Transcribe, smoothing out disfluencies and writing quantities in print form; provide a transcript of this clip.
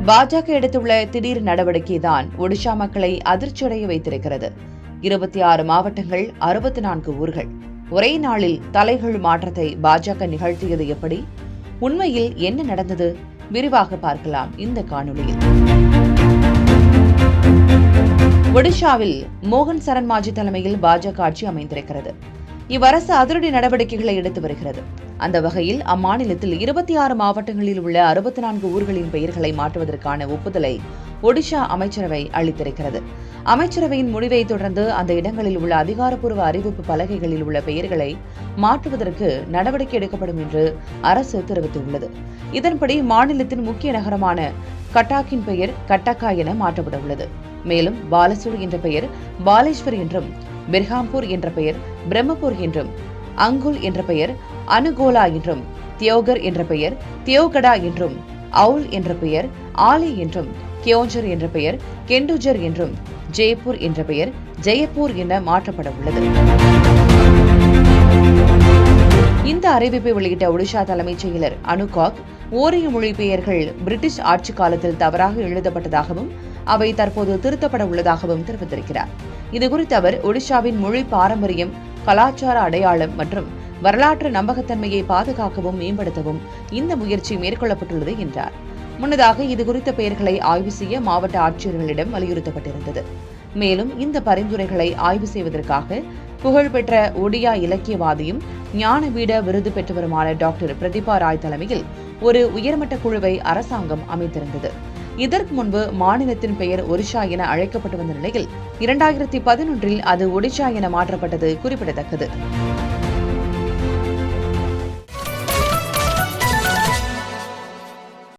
பாஜக எடுத்துள்ள திடீர் நடவடிக்கைதான் ஒடிஷா மக்களை அதிர்ச்சியடைய வைத்திருக்கிறது. 26 மாவட்டங்கள், 64 ஊர்கள், ஒரே நாளில் தலைகள் மாற்றத்தை பாஜக நிகழ்த்தியது எப்படி? உண்மையில் என்ன நடந்தது? விரிவாக பார்க்கலாம் இந்த காணொளியில். ஒடிஷாவில் மோகன் சரண் மாஜி தலைமையில் பாஜக ஆட்சி அமைந்திருக்கிறது. இவ்வரசு அதிரடி நடவடிக்கைகளை எடுத்து வருகிறது. அந்த வகையில் அம்மாநிலத்தில் 26 மாவட்டங்களில் உள்ள 64 ஊர்களின் பெயர்களை மாற்றுவதற்கான ஒப்புதலை ஒடிஷா அமைச்சரவை அளித்திருக்கிறது. அமைச்சரவையின் முடிவை தொடர்ந்து அந்த இடங்களில் உள்ள அதிகாரப்பூர்வ அறிவிப்பு பலகைகளில் உள்ள பெயர்களை மாற்றுவதற்கு நடவடிக்கை எடுக்கப்படும் என்று அரசு தெரிவித்துள்ளது. இதன்படி மாநிலத்தின் முக்கிய நகரமான கட்டாக்கின் பெயர் கட்டக்கா என மாற்றப்பட உள்ளது. மேலும் பாலசூர் என்ற பெயர் பாலேஸ்வர் என்றும், பெர்ஹாம்பூர் என்ற பெயர் பிரம்மபூர் என்றும், அங்குல் என்ற பெயர் அனுகோலா என்றும், தியோகர் என்ற பெயர் தியோகடா என்றும், அவுல் என்ற பெயர் ஆலி என்றும், கியோஞ்சர் என்ற பெயர் கெண்டுஜர் என்றும், ஜெய்ப்பூர் என்ற பெயர் ஜெயப்பூர் என மாற்றப்பட உள்ளது. இந்த அறிவிப்பை வெளியிட்ட ஒடிஷா தலைமைச் செயலர் அனுகாக், ஓரிய மொழி பெயர்கள் பிரிட்டிஷ் ஆட்சி காலத்தில் தவறாக எழுதப்பட்டதாகவும் அவை தற்போது திருத்தப்பட உள்ளதாகவும் தெரிவித்திருக்கிறார். இதுகுறித்து அவர், ஒடிஷாவின் மொழி பாரம்பரியம், கலாச்சார அடையாளம் மற்றும் வரலாற்று நம்பகத்தன்மையை பாதுகாக்கவும் மேம்படுத்தவும் இந்த முயற்சி மேற்கொள்ளப்பட்டுள்ளது என்றார். முன்னதாக இதுகுறித்த பெயர்களை ஆய்வு செய்ய மாவட்ட ஆட்சியர்களிடம் வலியுறுத்தப்பட்டிருந்தது. மேலும் இந்த பரிந்துரைகளை ஆய்வு செய்வதற்காக புகழ்பெற்ற ஒடியா இலக்கியவாதியும் ஞானபீட விருது பெற்றவருமான டாக்டர் பிரதீபா ராய் தலைமையில் ஒரு உயர்மட்ட குழுவை அரசாங்கம் அமைத்திருந்தது. இதற்கு முன்பு மாநிலத்தின் பெயர் ஒரிஷா என அழைக்கப்பட்டு வந்த நிலையில் 2011 அது ஒடிஷா என மாற்றப்பட்டது குறிப்பிடத்தக்கது.